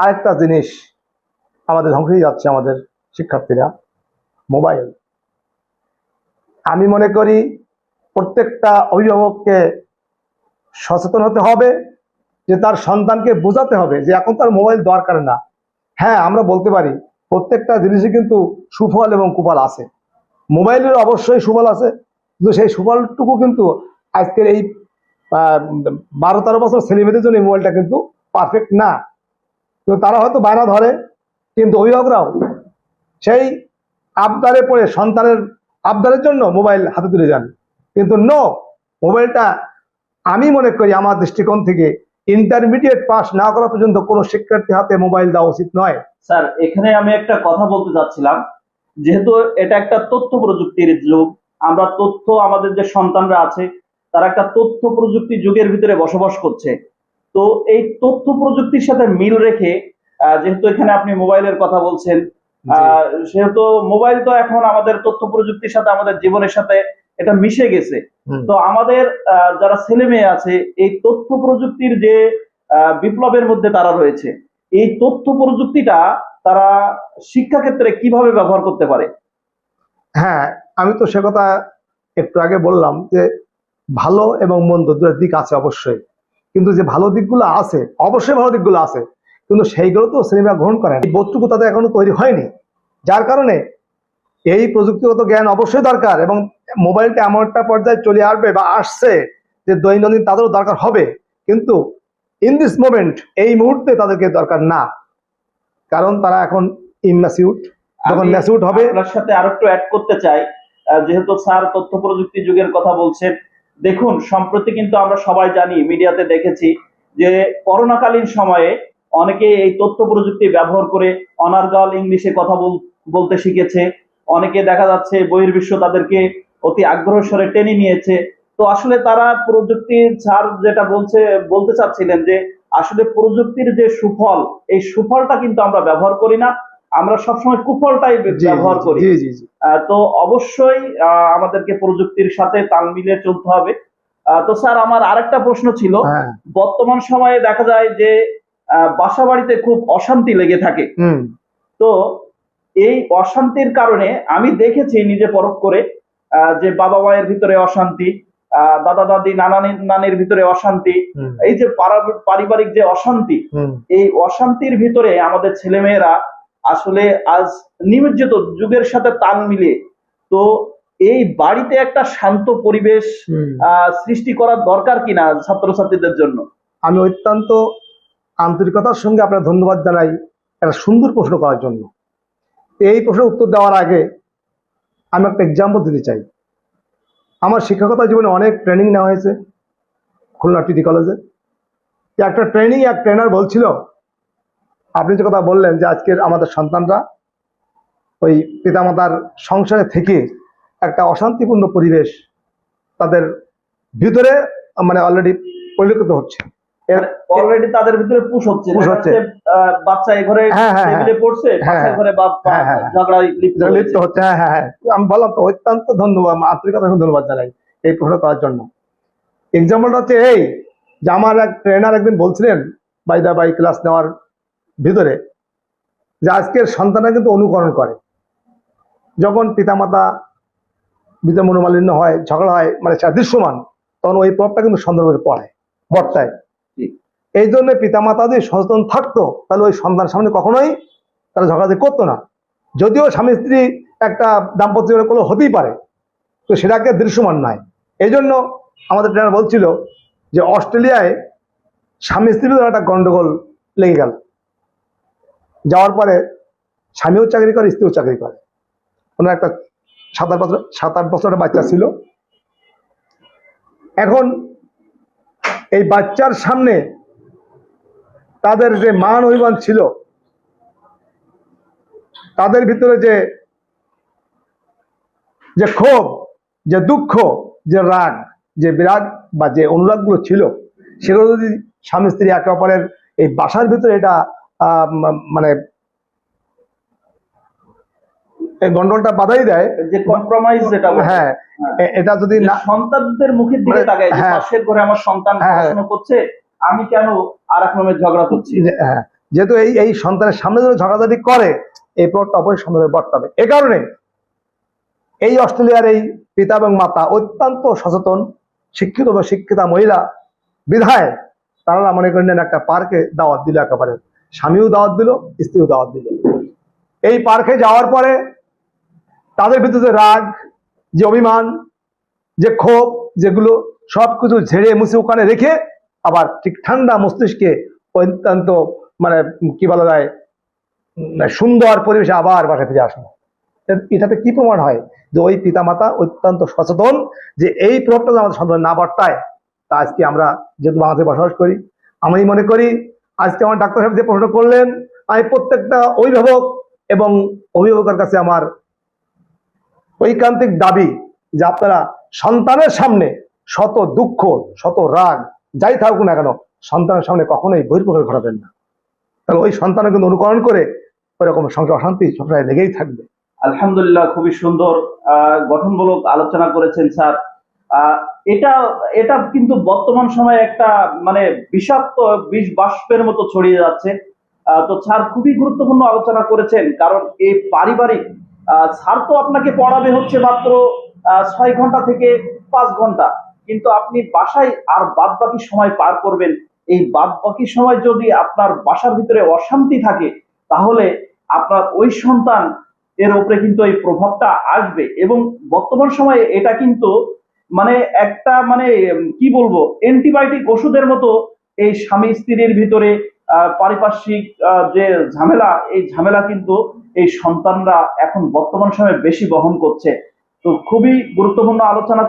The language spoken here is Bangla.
আরেকটা জিনিস আমাদের ধ্বংস হয়ে যাচ্ছে, আমাদের শিক্ষার্থীরা মোবাইল। আমি মনে করি প্রত্যেকটা অভিভাবককে সচেতন হতে হবে, যে তার সন্তানকে বোঝাতে হবে যে এখন তার মোবাইল দরকার না। হ্যাঁ, আমরা বলতে পারি প্রত্যেকটা জিনিসই কিন্তু সুফল এবং কুফল আছে। মোবাইলের অবশ্যই সুফল আছে, কিন্তু সেই সুফলটুকু কিন্তু আজকের এই 12-13 বছর ছেলেমেয়েদের জন্য এই মোবাইলটা কিন্তু পারফেক্ট না। তো তারা হয়তো বায়না ধরে, কিন্তু অভিভাবকরাও সেই আবদারে পড়ে সন্তানের আবদারের জন্য মোবাইল হাতে তুলে যান। কিন্তু মোবাইলটা আমি মনে করি আমার দৃষ্টিকোণ থেকে ইন্টারমিডিয়েট পাস না করা পর্যন্ত কোনো শিক্ষার্থী হাতে মোবাইল দেওয়া উচিত নয়। স্যার, এখানে আমি একটা কথা বলতে চাচ্ছিলাম, যেহেতু এটা একটা তথ্য প্রযুক্তির যুগ, আমরা তথ্য, আমাদের যে সন্তানরা আছে তারা একটা তথ্য প্রযুক্তি যুগের ভিতরে বসবাস করছে। তো এই তথ্য প্রযুক্তির সাথে মিল রেখে যেহেতু এখানে আপনি মোবাইলের কথা বলছেন, সেহেতু মোবাইল তো এখন আমাদের তথ্য প্রযুক্তির সাথে আমাদের জীবনের সাথে এটা মিশে গেছে। তো আমাদের যারা ছেলে মেয়ে আছে এই তথ্য প্রযুক্তির যে বিপ্লবের মধ্যে তারা রয়েছে, এই তথ্য প্রযুক্তিটা তারা শিক্ষাক্ষেত্রে কিভাবে ব্যবহার করতে পারে? হ্যাঁ, আমি তো সে কথা একটু আগে বললাম যে ভালো এবং মন্দ দুটো দিক আছে অবশ্যই, কিন্তু যে ভালো দিকগুলো আছে, অবশ্যই ভালো দিকগুলো আছে, কিন্তু সেইগুলো তো সিনেমা গ্রহণ করেন, এই বোধটুকু তাদের এখনো তৈরি হয়নি। যার কারণে এই প্রযুক্তিগত জ্ঞান অবশ্যই দরকার, এবং মোবাইলটা এমন একটা পর্যায়ে চলে আসবে বা আসছে যে দৈনন্দিন তাদেরও দরকার হবে, কিন্তু ইন দিস মোমেন্ট, এই মুহূর্তে তাদেরকে দরকার না, কারণ তারা এখন ইনম্যাচিউর। যখন ম্যাচিউর হবে। আপনার সাথে আরো একটু অ্যাড করতে চাই, যেহেতু স্যার তথ্য প্রযুক্তি যুগের কথা বলছেন, দেখুন সম্প্রতি কিন্তু আমরা সবাই জানি, মিডিয়াতে দেখেছি যে করোনাকালীন সময়ে অনেকে এই তথ্য প্রযুক্তি ব্যবহার করে অনার্গাল ইংলিশে কথা বলতে শিখেছে। অনেকে দেখা যাচ্ছে বহির্বিশ্ব তাদেরকে অতি আগ্রহ স্বরে টেনে নিয়েছে। তো আসলে তারা প্রযুক্তি, স্যার যেটা বলতে চাচ্ছিলেন যে আসলে প্রযুক্তির যে সুফল, এই সুফলটা কিন্তু আমরা ব্যবহার করি না, আমরা সবসময় কুফলটাই ব্যবহার করি। তো অবশ্যই আমাদেরকে প্রযুক্তির সাথে তাল মিলিয়ে চলতে হবে। তো স্যার, আমার আরেকটা প্রশ্ন ছিল, বর্তমান সময়ে দেখা যায় যে বাসা বাড়িতে খুব অশান্তি লেগে থাকে। তো এই অশান্তির কারণে আমি দেখেছি নিজে পরখ করে, যে বাবা মায়ের ভিতরে অশান্তি, দাদা দাদি নানা নানির ভিতরে অশান্তি, এই যে পারিবারিক যে অশান্তি, এই অশান্তির ভিতরে আমাদের ছেলেমেয়েরা আসলে আজ নিমজ্জিত যুগের সাথে তাল মিলিয়ে, তো এই বাড়িতে একটা শান্ত পরিবেশ সৃষ্টি করার দরকার কিনা ছাত্রছাত্রীদের জন্য? আমি অত্যন্ত আন্তরিকতার সঙ্গে আপনার ধন্যবাদ জানাই একটা সুন্দর প্রশ্ন করার জন্য। এই প্রশ্নের উত্তর দেওয়ার আগে আমি একটা এক্সাম্পল দিতে চাই। আমার শিক্ষকতা জীবনে অনেক ট্রেনিং নেওয়া হয়েছে খুলনা টিটি কলেজে। একটা ট্রেনিং, এক ট্রেনার বলছিল, আপনি যে কথা বললেন যে আজকের আমাদের সন্তানরা ওই পিতামাতার সংসারে থেকে একটা অশান্তিপূর্ণ পরিবেশ তাদের ভিতরে মানে অলরেডি পরিলক্ষিত হচ্ছে, অলরেডি তাদের ভিতরে পুশ হচ্ছে। বাচ্চা এই ঘরে টেবিলে পড়ছে, পাশের ঘরে ঝগড়ায় লিপ্ত হচ্ছে। হ্যাঁ, আমি বললাম তো অত্যন্ত ধন্যবাদ, আন্তরিকতা ধন্যবাদ জানাই এই প্রশ্ন করার জন্য। এক্সাম্পলটা হচ্ছে এই যে আমার এক ট্রেনার একদিন বলছিলেন বাই ক্লাস নেওয়ার ভিতরে, যে আজকের সন্তানরা কিন্তু অনুকরণ করে, যখন পিতামাতা ভিতরে মনোমালিন্য হয়, ঝগড়া হয়, মানে সেটা দৃশ্যমান, তখন ওই প্রভাবটা কিন্তু সন্তানের পড়ে, বর্তায়। এই জন্য পিতামাতা যদি সচেতন থাকতো তাহলে ওই সন্তান সামনে কখনোই তারা ঝগড়াঝাটি করতো না। যদিও স্বামী স্ত্রী একটা দাম্পত্য জীবনে কোনো হতেই পারে, তো সেটাকে দৃশ্যমান নয়। এই জন্য আমাদের ট্রেনার বলছিল যে অস্ট্রেলিয়ায় স্বামী স্ত্রীর একটা গন্ডগোল লেগে গেল, যাওয়ার পরে স্বামীও চাকরি করে, স্ত্রীও চাকরি করে। কোনো একটা 7-8 বছরের বাচ্চা ছিল। এখন এই বাচ্চার সামনে তাদের যে মান অভিমান ছিল, তাদের ভিতরে যে ক্ষোভ, যে দুঃখ, যে রাগ, যে বিরাগ বা যে অনুরাগগুলো ছিল, সেগুলো যদি স্বামী স্ত্রী একে অপরের এই বাসার ভিতরে এটা মানে এই গন্ডলটা বাধাই দেয়, যে কম্প্রোমাইজ, যেটা হ্যাঁ, এটা যদি না সন্তানদের মুখের দিকে তাকায় যে পাশের ঘরে আমার সন্তান পড়াশোনা করছে, আমি কেন আর এক রকমের ঝগড়া করছি, যেহেতু এই এই সন্তানের সামনে যদি ঝগড়াঝাটি করে, এই প্রভাবটা অবশ্যই সন্তানের বর্তাবে। এ কারণে এই অস্ট্রেলিয়ার এই পিতা এবং মাতা অত্যন্ত সচেতন, শিক্ষিত বা শিক্ষিতা মহিলা বিধায় তারা মনে করেন একটা পার্কে দাওয়াত দিল, একেবারে স্বামীও দাওয়াত দিল, স্ত্রীও দাওয়াত দিল। এই পার্কে যাওয়ার পরে তাদের ভিতরে রাগ, যে অভিমান, যে ক্ষোভ, যেগুলো সবকিছু ঝেড়ে মুছে ওখানে রেখে আবার ঠিক ঠান্ডা মস্তিষ্কে অত্যন্ত মানে কি বলা যায় সুন্দর পরিবেশে আবার বাসায় ফিরে আসলো। এটাতে কি প্রমাণ হয় যে ওই পিতামাতা অত্যন্ত সচেতন যে এই প্রভাবটা আমাদের সন্তান না বর্তায়। তা আজকে আমরা যেহেতু বাংলাদেশে বসবাস করি, আমি মনে করি আজকে আমার ডাক্তার সাহেব যে প্রশ্ন করলেন, আমি প্রত্যেকটা অভিভাবক এবং অভিভাবকের কাছে আমার ঐকান্তিক দাবি যে আপনারা সন্তানের সামনে শত দুঃখ, শত রাগ যাই থাকুক না কেন, সন্তানের সামনে কখনোই বহির্প্রকাশ ঘটাবেন না। তাহলে ওই সন্তানের কিন্তু অনুকরণ করে ওইরকম সংসার অশান্তি সবসময় লেগেই থাকবে। আলহামদুলিল্লাহ, খুবই সুন্দর গঠনমূলক আলোচনা করেছেন স্যার। এটা এটা কিন্তু বর্তমান সময়ে একটা মানে বিষাক্ত বিষ বাষ্পের মতো ছড়িয়ে যাচ্ছে। তো স্যার খুবই গুরুত্বপূর্ণ আলোচনা করেছেন, কারণ এই পারিবারিক স্যার তো আপনাকে পড়াবে হচ্ছে মাত্র 6 ঘন্টা থেকে 5 ঘন্টা, কিন্তু আপনি বাসায় আর বাদ বাকি সময় পার করবেন। এই বাদ বাকি সময় যদি আপনার বাসার ভিতরে অশান্তি থাকে, তাহলে আপনার ওই সন্তান এর উপরে কিন্তু এই প্রভাবটা আসবে। এবং বর্তমান সময়ে এটা কিন্তু মানে একটা মানে কি বলবো অ্যান্টিবায়োটিক ওষুধের মতো এই স্বামী স্ত্রীর ভিতরে পারিপার্শ্বিক যে ঝামেলা, এই ঝামেলা কিন্তু এই সন্তানরা এখন বর্তমান সময়ে বেশি বহন করছে। তো খুবই গুরুত্বপূর্ণ আলোচনা